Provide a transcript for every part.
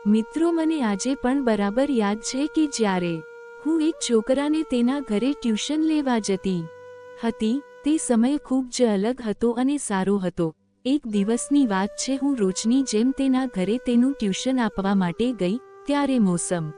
મિત્રો, મને આજે પણ બરાબર યાદ છે કે જ્યારે હું એક છોકરાને તેના ઘરે ટ્યુશન લેવા જતી હતી, તે સમય ખૂબ જ અલગ હતો અને સારો હતો. એક દિવસની વાત છે, હું રોજની જેમ તેના ઘરે તેનું ટ્યુશન આપવા માટે ગઈ, ત્યારે મોસમ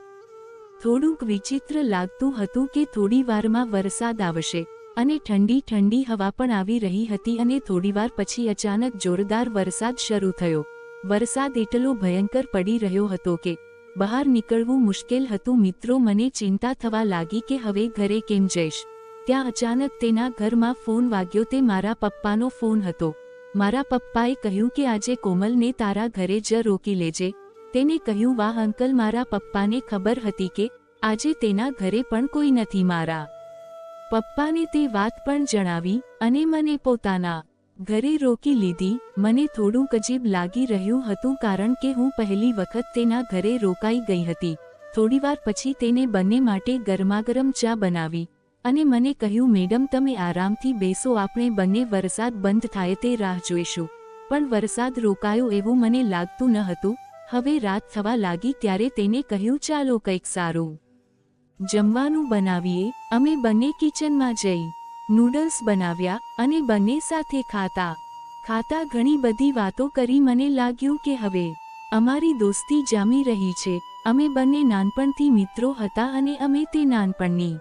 થોડુંક વિચિત્ર લાગતું હતું કે થોડી વારમાં વરસાદ આવશે અને ઠંડી ઠંડી હવા પણ આવી રહી હતી અને થોડીવાર પછી અચાનક જોરદાર વરસાદ શરૂ થયો. વરસાદ એટલો ભયંકર પડી રહ્યો હતો કે બહાર નીકળવું મુશ્કેલ હતું. મિત્રો, મને ચિંતા થવા લાગી કે હવે ઘરે કેમ જઈશ. ત્યાં અચાનક તેના ઘરમાં ફોન વાગ્યો. તે મારા પપ્પાનો ફોન હતો. મારા પપ્પાએ કહ્યું કે આજે કોમલને તારા ઘરે જ રોકી લેજે. તેને કહ્યું, વાહ અંકલ. મારા પપ્પાને ખબર હતી કે આજે તેના ઘરે પણ કોઈ નથી. મારા પપ્પાને તે વાત પણ જણાવી અને મને પોતાના ઘરે રોકી લીધી. મને થોડુંક અજીબ લાગી રહ્યું હતું કારણ કે હું પહેલી વખત તેના ઘરે રોકાઈ ગઈ હતી. થોડીવાર પછી તેને બંને માટે ગરમાગરમ ચા બનાવી અને મને કહ્યું, મેડમ તમે આરામથી બેસો, આપણે બંને વરસાદ બંધ થાય તે રાહ જોઈશું. પણ વરસાદ રોકાયો એવું મને લાગતું ન હતું. હવે રાત થવા લાગી ત્યારે તેને કહ્યું, ચાલો કંઈક સારું જમવાનું બનાવીએ. અમે બંને કિચનમાં જઈ નૂડલ્સ બનાવ્યા અને બંને સાથે ખાતા ખાતા ઘણી બધી વાતો કરી. મને લાગ્યું કે હવે અમારી દોસ્તી જામી રહી છે. અમે બંને નાનપણથી મિત્રો હતા અને અમે તે નાનપણની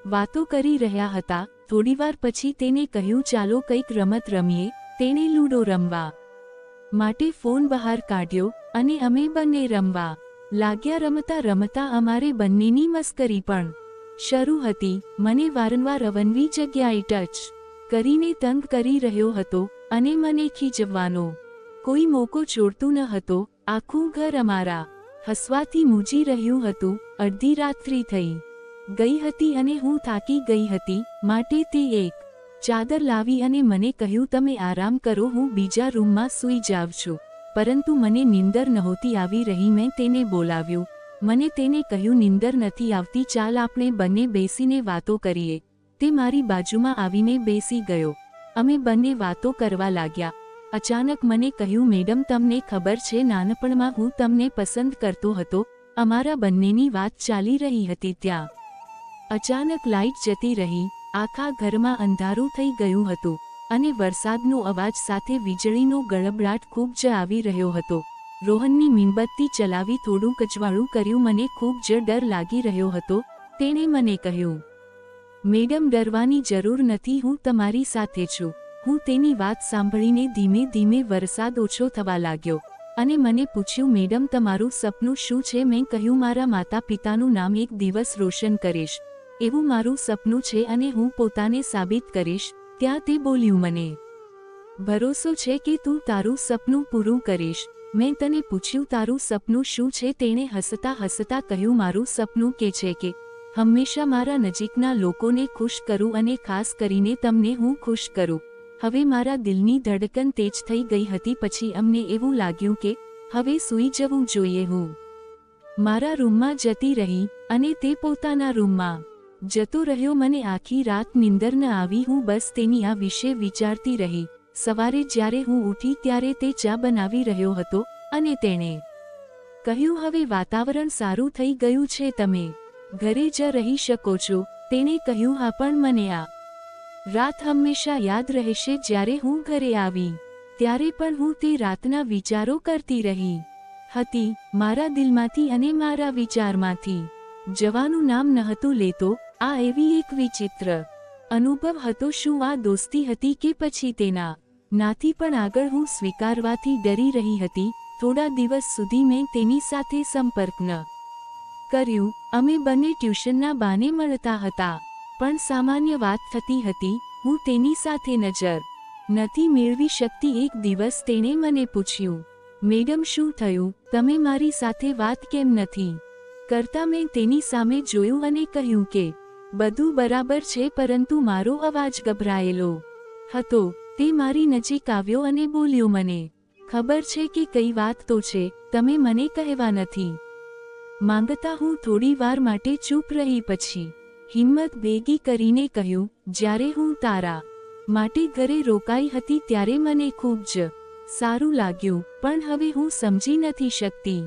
વાતો કરી રહ્યા હતા. થોડીવાર પછી તેને કહ્યું, ચાલો કંઈક રમત રમીએ. તેણે લૂડો રમવા માટે ફોન બહાર કાઢ્યો અને અમે બંને રમવા લાગ્યા. રમતા રમતા અમારે બંનેની મસ્કરી પણ શરૂ હતી. મને વારંવાર અવનવી જગ્યાએ ટચ કરીને તંગ કરી રહ્યો હતો અને મને ખીજવવાનો કોઈ મોકો છોડતું ન હતો. આખું ઘર અમારા હસવાથી મૂજી રહ્યું હતું. અડધી રાત્રિ થઈ ગઈ હતી અને હું થાકી ગઈ હતી, માટે તે એક ચાદર લાવી અને મને કહ્યું, તમે આરામ કરો, હું બીજા રૂમમાં સૂઈ જાઉં છું. પરંતુ મને નીંદર નહોતી આવી રહી. મેં તેને બોલાવ્યું. મને તેને કહ્યું, નીંદર નથી આવતી, ચાલ આપણે બંને બેસીને વાતો કરીએ. તે મારી બાજુમાં આવીને બેસી ગયો. અમે બંને વાતો કરવા લાગ્યા. અચાનક મને કહ્યું, મેડમ તમને ખબર છે, નાનપણમાં હું તમને પસંદ કરતો હતો. અમારા બંનેની વાત ચાલી રહી હતી ત્યાં અચાનક લાઇટ જતી રહી. આખા ઘરમાં અંધારું થઈ ગયું હતું અને વરસાદનો અવાજ સાથે વીજળીનો ગડગડાટ ખૂબ જ આવી રહ્યો હતો. રોહનની મીણબત્તી ચલાવી થોડું અજવાળું કર્યું. મને ખૂબ જ ડર લાગી રહ્યો હતો. તેણે મને કહ્યું, મેડમ ડરવાની જરૂર નથી, હું તમારી સાથે છું. હું તેની વાત સાંભળીને ધીમે ધીમે વરસાદ ઓછો થવા લાગ્યો અને મને પૂછ્યું, મેડમ તમારું સપનું શું છે? મેં કહ્યું, મારા માતા પિતાનું નામ એક દિવસ રોશન કરીશ. એવું મારું સપનું છે અને હું પોતાને સાબિત કરીશ. ત્યાં તે બોલ્યું, મને ભરોસો છે કે તું તારું સપનું પૂરું કરીશ. મેં તને પૂછ્યું, તારું સપનું શું છે? તેણે હસતા હસતા કહ્યું, મારું સપનું કે છે કે હંમેશા મારા નજીકના લોકોને ખુશ કરું અને ખાસ કરીને તમને હું ખુશ કરું. હવે મારા દિલની ધડકન તેજ થઈ ગઈ હતી. પછી અમને એવું લાગ્યું કે હવે સૂઈ જવું જોઈએ. હું મારા રૂમમાં જતી રહી અને તે પોતાના રૂમમાં જતો રહ્યો. મને આખી રાત નીંદર ન આવી. હું બસ તેની આ વિશે વિચારતી રહી. સવારે જ્યારે હું ઉઠી ત્યારે તે ચા બનાવી રહ્યો હતો અને તેણે કહ્યું, હવે વાતાવરણ સારું થઈ ગયું છે, તમે ઘરે જ રહી શકો છો. તેણે કહ્યું, હા, પણ મને આ રાત હંમેશા યાદ રહેશે. જ્યારે હું ઘરે આવી ત્યારે પણ હું તે રાતના વિચારો કરતી રહી હતી. મારા દિલમાંથી અને મારા વિચારમાંથી જવાનું નામ નહોતું લેતો. આ એવી એક વિચિત્ર અનુભવ હતો. શું આ દોસ્તી હતી કે પછી તેના નાથી પણ આગળ? હું સ્વીકારવાથી ડરી રહી હતી. થોડા દિવસ સુધી મેં તેની સાથે સંપર્ક ન કર્યું. અમે બંને ટ્યુશનના બહાને મળતા હતા, પણ સામાન્ય વાત થતી હતી. હું તેની સાથે નજર નથી મેળવી શકતી. એક દિવસ તેણે મને પૂછ્યું, મેડમ શું થયું? તમે મારી સાથે વાત કેમ નથી કરતા? મેં તેની સામે જોયું અને કહ્યું કે બધું બરાબર છે, પરંતુ મારો અવાજ ગભરાયેલો હતો. તે મારી નજીક આવ્યો અને બોલ્યો, મને ખબર છે કે કઈ વાત તો છે, તમે મને કહેવા નથી માંગતા. હું થોડી વાર માટે ચૂપ રહી. પછી હિંમત ભેગી કરીને કહ્યું, જ્યારે હું તારા માટે ઘરે રોકાઈ હતી ત્યારે મને ખૂબ જ સારું લાગ્યું, પણ હવે હું સમજી નથી શકતી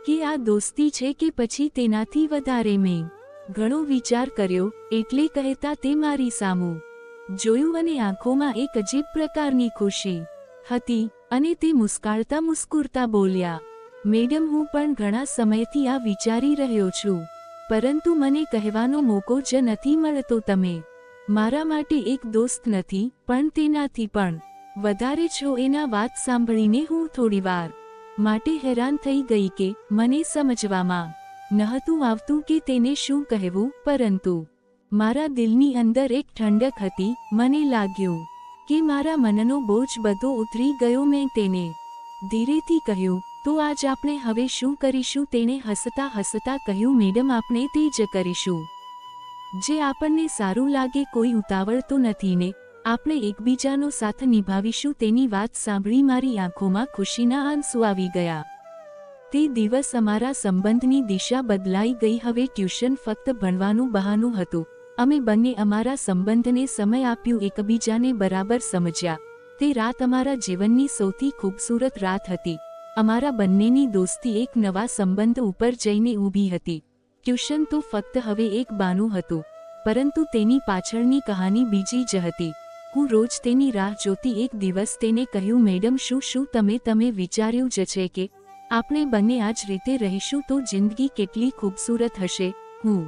કે આ દોસ્તી છે કે પછી તેનાથી વધારે. મેં ઘણો વિચાર કર્યો, એટલે કહેતા તે મારી સામું જોયું અને આંખોમાં એક અજીબ પ્રકારની ખુશી હતી અને તે મુસ્કુરાતા બોલ્યા, મેડમ, હું પણ ઘણા સમયથી આ વિચારી રહ્યો છું, પરંતુ મને કહેવાનો મોકો જ નથી મળતો. તમે મારા માટે એક દોસ્ત નથી, પણ તેનાથી પણ વધારે છો. એના વાત સાંભળીને હું થોડીવાર માટે હેરાન થઈ ગઈ કે મને સમજવામાં નહોતું આવતું કે તેને શું કહેવું, પરંતુ મારા દિલની અંદર એક ઠંડક હતી. મને લાગ્યું કે મારા મનનો બોજ બધો ઉતરી ગયો. મેં તેને ધીરેથી કહ્યું, તો આજ આપણે હવે શું કરીશું? તેણે હસતા હસતા કહ્યું, મેડમ, આપણે તે જ કરીશું જે આપણને સારું લાગે. કોઈ ઉતાવળ તો નથી ને? આપણે એકબીજાનો સાથ નિભાવીશું. તેની વાત સાંભળી મારી આંખોમાં ખુશીના આંસુ આવી ગયા. તે દિવસ અમારા સંબંધની દિશા બદલાઈ ગઈ. હવે ટ્યુશન ફક્ત ભણવાનું બહાનું હતું. અમે બંને અમારા સંબંધને સમય આપ્યું, એકબીજાને બરાબર સમજ્યા. તે રાત અમારા જીવનની સૌથી ખૂબસૂરત રાત હતી. અમારા બંનેની દોસ્તી એક નવા સંબંધ ઉપર જઈને ઊભી હતી. ટ્યુશન તો ફક્ત હવે એક બહાનું હતું, પરંતુ તેની પાછળની કહાની બીજી જ હતી. હું રોજ તેની રાહ જોતી. એક દિવસ તેને કહ્યું, મેડમ, શું તમે વિચાર્યું જ છે કે આપણે બંને આ જ રીતે રહીશું તો જિંદગી કેટલી ખૂબસૂરત હશે? હું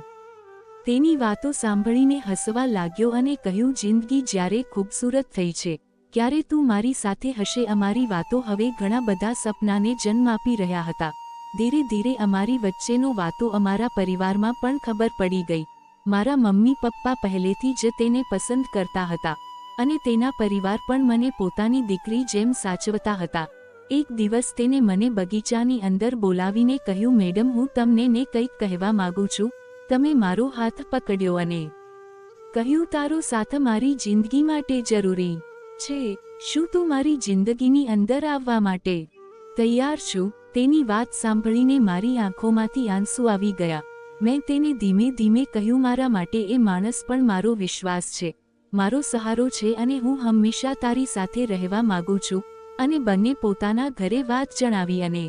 તેની વાતો સાંભળીને હસવા લાગ્યો અને કહ્યું, જિંદગી જ્યારે ખૂબસૂરત થઈ છે ત્યારે તું મારી સાથે હશે. અમારી વાતો હવે ઘણા બધા સપનાને જન્મ આપી રહ્યા હતા. ધીરે ધીરે અમારી વચ્ચેનો વાતો અમારા પરિવારમાં પણ ખબર પડી ગઈ. મારા મમ્મી પપ્પા પહેલેથી જ તેને પસંદ કરતા હતા અને તેના પરિવાર પણ મને પોતાની દીકરી જેમ સાચવતા હતા. એક દિવસ તેને મને બગીચાની અંદર બોલાવીને કહ્યું, મેડમ, હું તમને ને કંઈક કહેવા માંગુ છું. તમે મારો હાથ પકડ્યો અને કહ્યું, તારો સાથ મારી જિંદગી માટે જરૂરી છે. શું તું મારી જિંદગીની અંદર આવવા માટે તૈયાર છું? તેની વાત સાંભળીને મારી આંખોમાંથી આંસુ આવી ગયા. મેં તેને ધીમે ધીમે કહ્યું, મારા માટે એ માણસ પણ મારો વિશ્વાસ છે, મારો સહારો છે અને હું હંમેશા તારી સાથે રહેવા માંગુ છું. અને બંને પોતાના ઘરે વાત જણાવી અને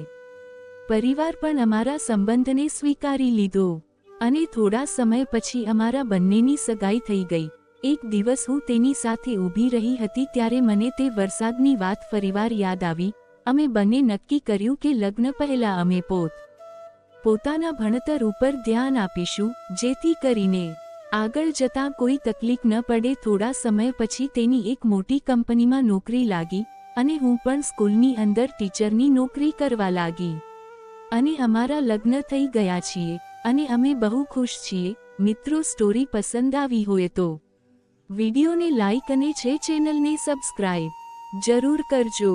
પરિવાર પણ અમારા સંબંધને સ્વીકારી લીધો. અને થોડા સમય પછી અમારા બંનેની સગાઈ થઈ ગઈ. એક દિવસ હું તેની સાથે ઊભી રહી હતી ત્યારે મને તે વરસાદની વાત ફરીવાર યાદ આવી. અમે બંને નક્કી કર્યું કે લગ્ન પહેલા અમે પોતાના ભણતર ઉપર ધ્યાન આપીશું, જેથી કરીને આગળ જતાં કોઈ તકલીફ ન પડે. થોડા સમય પછી તેની એક મોટી કંપનીમાં નોકરી લાગી અને હું પણ સ્કૂલની અંદર ટીચરની નોકરી કરવા લાગી. અને અમારા લગ્ન થઈ ગયા છીએ અને અમે બહુ ખુશ છીએ. મિત્રો, સ્ટોરી પસંદ આવી હોય તો વિડીયોને લાઈક અને ચેનલને સબસ્ક્રાઇબ જરૂર કરજો.